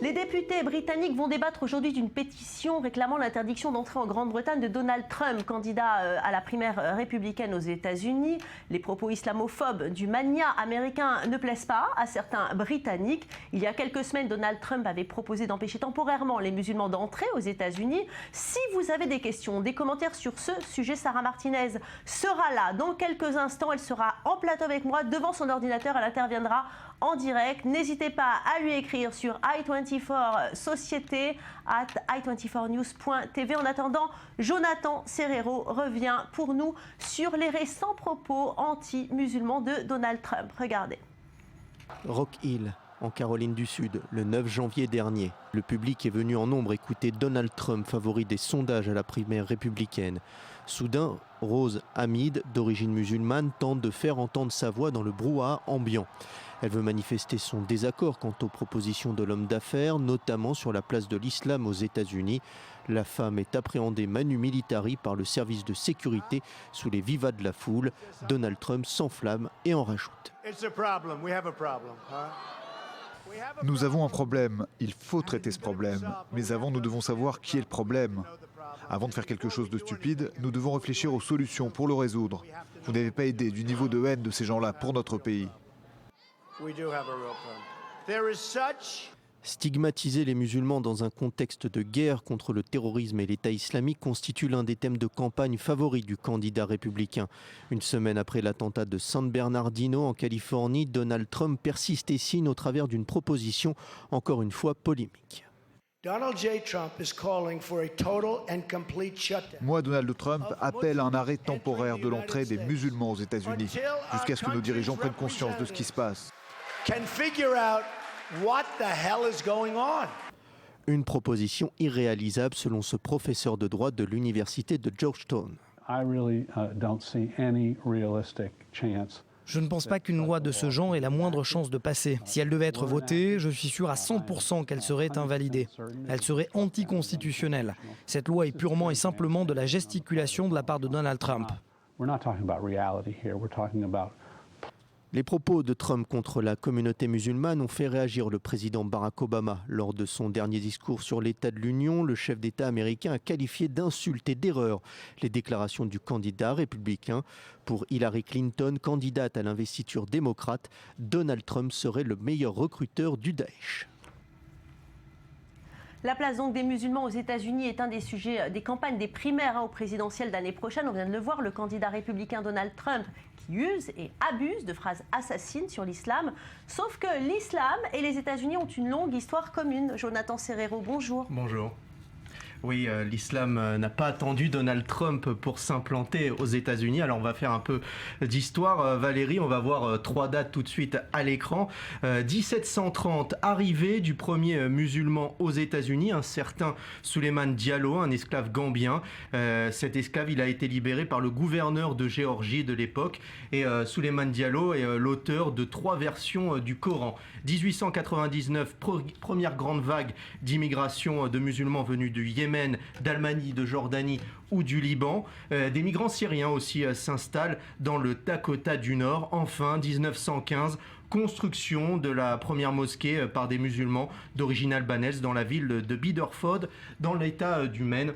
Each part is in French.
Les députés britanniques vont débattre aujourd'hui d'une pétition réclamant l'interdiction d'entrer en Grande-Bretagne de Donald Trump, candidat à la primaire républicaine aux États-Unis. Les propos islamophobes du magnat américain ne plaisent pas à certains Britanniques. Il y a quelques semaines, Donald Trump avait proposé d'empêcher temporairement les musulmans d'entrer aux États-Unis. Si vous avez des questions, des commentaires sur ce sujet, Sarah Martinez sera là dans quelques instants. Elle sera en plateau avec moi devant son ordinateur. Elle interviendra en direct. N'hésitez pas à lui écrire sur i24 Société @i24news.tv. En attendant, Jonathan Serrero revient pour nous sur les récents propos anti-musulmans de Donald Trump. Regardez. Rock Hill, en Caroline du Sud, le 9 janvier dernier. Le public est venu en nombre écouter Donald Trump, favori des sondages à la primaire républicaine. Soudain, Rose Hamid, d'origine musulmane, tente de faire entendre sa voix dans le brouhaha ambiant. Elle veut manifester son désaccord quant aux propositions de l'homme d'affaires, notamment sur la place de l'islam aux États-Unis. La femme est appréhendée manu militari par le service de sécurité sous les vivas de la foule. Donald Trump s'enflamme et en rajoute. Nous avons un problème, il faut traiter ce problème. Mais avant, nous devons savoir qui est le problème. Avant de faire quelque chose de stupide, nous devons réfléchir aux solutions pour le résoudre. Vous n'avez pas idée du niveau de haine de ces gens-là pour notre pays. Stigmatiser les musulmans dans un contexte de guerre contre le terrorisme et l'État islamique constitue l'un des thèmes de campagne favoris du candidat républicain. Une semaine après l'attentat de San Bernardino en Californie, Donald Trump persiste et signe au travers d'une proposition encore une fois polémique. Moi, Donald Trump appelle à un arrêt temporaire de l'entrée des musulmans aux États-Unis, jusqu'à ce que nos dirigeants prennent conscience de ce qui se passe. Une proposition irréalisable selon ce professeur de droit de l'université de Georgetown. Je ne pense pas qu'une loi de ce genre ait la moindre chance de passer. Si elle devait être votée, je suis sûr à 100% qu'elle serait invalidée. Elle serait anticonstitutionnelle. Cette loi est purement et simplement de la gesticulation de la part de Donald Trump. Les propos de Trump contre la communauté musulmane ont fait réagir le président Barack Obama. Lors de son dernier discours sur l'état de l'Union, le chef d'État américain a qualifié d'insultes et d'erreurs les déclarations du candidat républicain. Pour Hillary Clinton, candidate à l'investiture démocrate, Donald Trump serait le meilleur recruteur du Daesh. La place donc des musulmans aux États-Unis est un des sujets des campagnes des primaires aux présidentielles d'année prochaine. On vient de le voir, le candidat républicain Donald Trump qui use et abuse de phrases assassines sur l'islam. Sauf que l'islam et les États-Unis ont une longue histoire commune. Jonathan Serrero, bonjour. Bonjour. Oui, l'islam n'a pas attendu Donald Trump pour s'implanter aux États-Unis. Alors on va faire un peu d'histoire. Valérie, on va voir 3 dates tout de suite à l'écran. 1730, arrivée du premier musulman aux États-Unis, un certain Souleymane Diallo, un esclave gambien. Cet esclave, il a été libéré par le gouverneur de Géorgie de l'époque. Et Souleymane Diallo est l'auteur de 3 versions du Coran. 1899, première grande vague d'immigration de musulmans venus du Yémen, d'Allemagne, de Jordanie ou du Liban. Des migrants syriens aussi s'installent dans le Dakota du Nord. Enfin, 1915, construction de la première mosquée par des musulmans d'origine albanaise dans la ville de Biderford, dans l'État du Maine.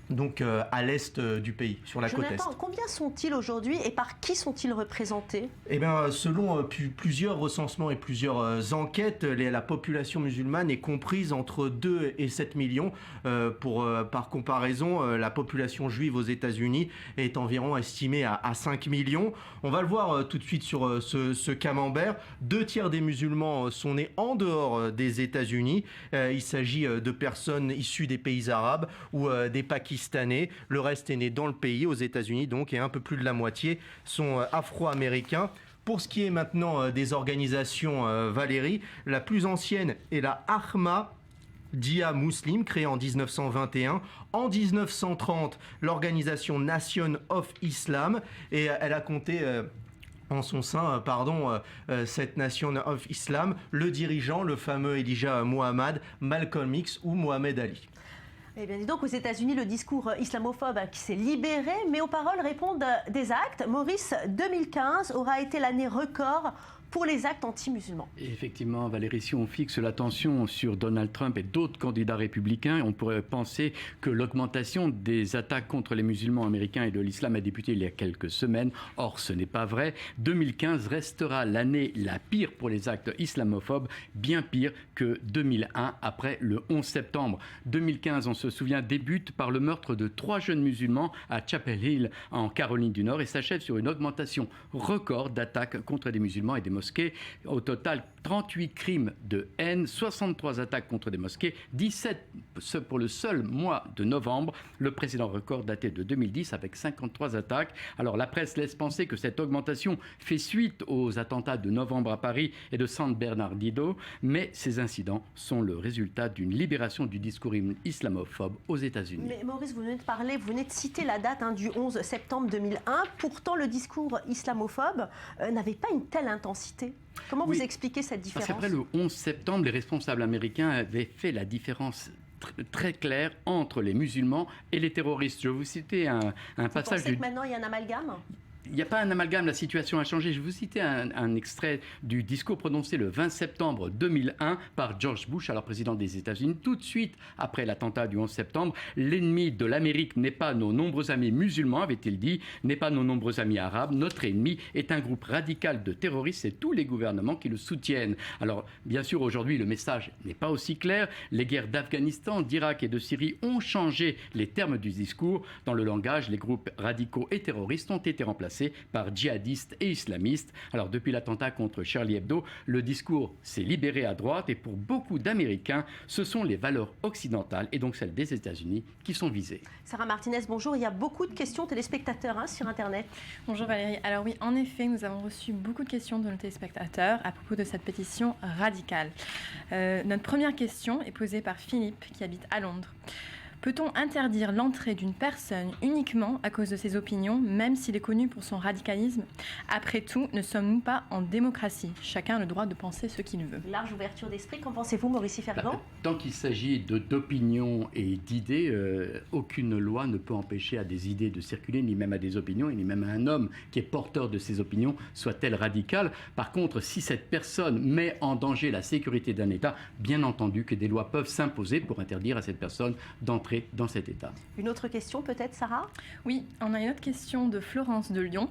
Donc à l'est du pays, sur la côte est. Combien sont-ils aujourd'hui et par qui sont-ils représentés? Eh bien, selon plusieurs recensements et plusieurs enquêtes, la population musulmane est comprise entre 2 et 7 millions. Par comparaison, la population juive aux États-Unis est environ estimée à 5 millions. On va le voir tout de suite sur ce camembert. 2 tiers des musulmans sont nés en dehors des États-Unis. Il s'agit de personnes issues des pays arabes ou des Pakistanais. Le reste est né dans le pays, aux États-Unis donc, et un peu plus de la moitié sont afro-américains. Pour ce qui est maintenant des organisations, Valérie, la plus ancienne est la Ahma Dia Muslim, créée en 1921. En 1930, l'organisation Nation of Islam, et elle a compté en son sein, cette Nation of Islam, le dirigeant, le fameux Elijah Muhammad, Malcolm X ou Mohamed Ali. Eh bien, dis donc, aux États-Unis, le discours islamophobe qui s'est libéré, mais aux paroles répondent des actes. Maurice, 2015 aura été l'année record pour les actes anti-musulmans. Et effectivement, Valérie, si on fixe l'attention sur Donald Trump et d'autres candidats républicains, on pourrait penser que l'augmentation des attaques contre les musulmans américains et de l'islam a débuté il y a quelques semaines. Or, ce n'est pas vrai. 2015 restera l'année la pire pour les actes islamophobes, bien pire que 2001 après le 11 septembre. 2015, on se souvient, débute par le meurtre de 3 jeunes musulmans à Chapel Hill, en Caroline du Nord, et s'achève sur une augmentation record d'attaques contre des musulmans et des mosquées. Au total, 38 crimes de haine, 63 attaques contre des mosquées, 17 pour le seul mois de novembre. Le précédent record daté de 2010 avec 53 attaques. Alors la presse laisse penser que cette augmentation fait suite aux attentats de novembre à Paris et de San Bernardino, mais ces incidents sont le résultat d'une libération du discours islamophobe aux États-Unis. Mais Maurice, vous venez de citer la date du 11 septembre 2001. Pourtant, le discours islamophobe n'avait pas une telle intensité. Comment vous expliquez cette différence? Parce qu'après le 11 septembre, les responsables américains avaient fait la différence très claire entre les musulmans et les terroristes. Je vais vous citer un passage... Vous pensez que maintenant il y a un amalgame? Il n'y a pas un amalgame, la situation a changé. Je vais vous citer un extrait du discours prononcé le 20 septembre 2001 par George Bush, alors président des États-Unis, tout de suite après l'attentat du 11 septembre. L'ennemi de l'Amérique n'est pas nos nombreux amis musulmans, avait-il dit, n'est pas nos nombreux amis arabes. Notre ennemi est un groupe radical de terroristes et tous les gouvernements qui le soutiennent. Alors, bien sûr, aujourd'hui, le message n'est pas aussi clair. Les guerres d'Afghanistan, d'Irak et de Syrie ont changé les termes du discours. Dans le langage, les groupes radicaux et terroristes ont été remplacés par djihadistes et islamistes. Alors depuis l'attentat contre Charlie Hebdo, le discours s'est libéré à droite et pour beaucoup d'Américains, ce sont les valeurs occidentales et donc celles des États-Unis qui sont visées. Sarah Martinez, bonjour. Il y a beaucoup de questions téléspectateurs sur Internet. Bonjour Valérie. Alors oui, en effet, nous avons reçu beaucoup de questions de nos téléspectateurs à propos de cette pétition radicale. Notre première question est posée par Philippe qui habite à Londres. Peut-on interdire l'entrée d'une personne uniquement à cause de ses opinions, même s'il est connu pour son radicalisme? Après tout, ne sommes-nous pas en démocratie? Chacun a le droit de penser ce qu'il veut. Large ouverture d'esprit, qu'en pensez-vous, Maurice Fergan? Tant qu'il s'agit d'opinions et d'idées, aucune loi ne peut empêcher à des idées de circuler, ni même à des opinions, ni même à un homme qui est porteur de ces opinions, soit-elle radicale. Par contre, si cette personne met en danger la sécurité d'un État, bien entendu que des lois peuvent s'imposer pour interdire à cette personne d'entrer dans cet État. Une autre question peut-être, Sarah? Oui, on a une autre question de Florence de Lyon.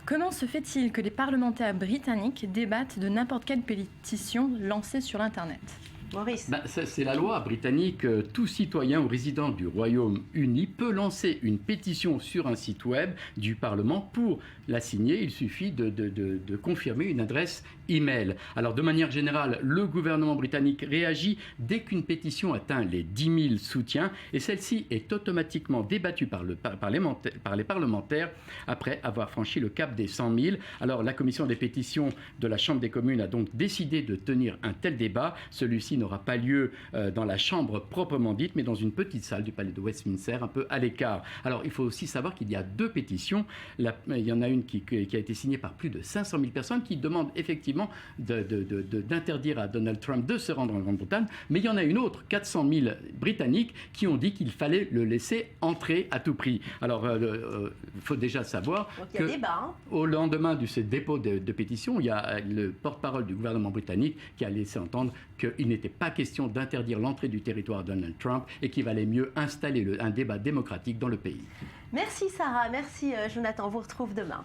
Comment se fait-il que les parlementaires britanniques débattent de n'importe quelle pétition lancée sur Internet? Maurice. C'est la loi britannique. Tout citoyen ou résident du Royaume-Uni peut lancer une pétition sur un site web du Parlement. Pour la signer, il suffit de confirmer une adresse email. Alors, de manière générale, le gouvernement britannique réagit dès qu'une pétition atteint les 10 000 soutiens et celle-ci est automatiquement débattue par les parlementaires après avoir franchi le cap des 100 000. Alors, la commission des pétitions de la Chambre des communes a donc décidé de tenir un tel débat. Celui-ci n'aura pas lieu dans la chambre proprement dite, mais dans une petite salle du palais de Westminster, un peu à l'écart. Alors, il faut aussi savoir qu'il y a 2 pétitions. Il y en a une qui a été signée par plus de 500 000 personnes qui demandent effectivement d'interdire à Donald Trump de se rendre en Grande-Bretagne, mais il y en a une autre, 400 000 Britanniques, qui ont dit qu'il fallait le laisser entrer à tout prix. Alors, il faut déjà savoir au lendemain de ce dépôt de pétition, il y a le porte-parole du gouvernement britannique qui a laissé entendre qu'il n'était pas question d'interdire l'entrée du territoire de Donald Trump et qu'il valait mieux installer un débat démocratique dans le pays. Merci Sarah, merci Jonathan, on vous retrouve demain.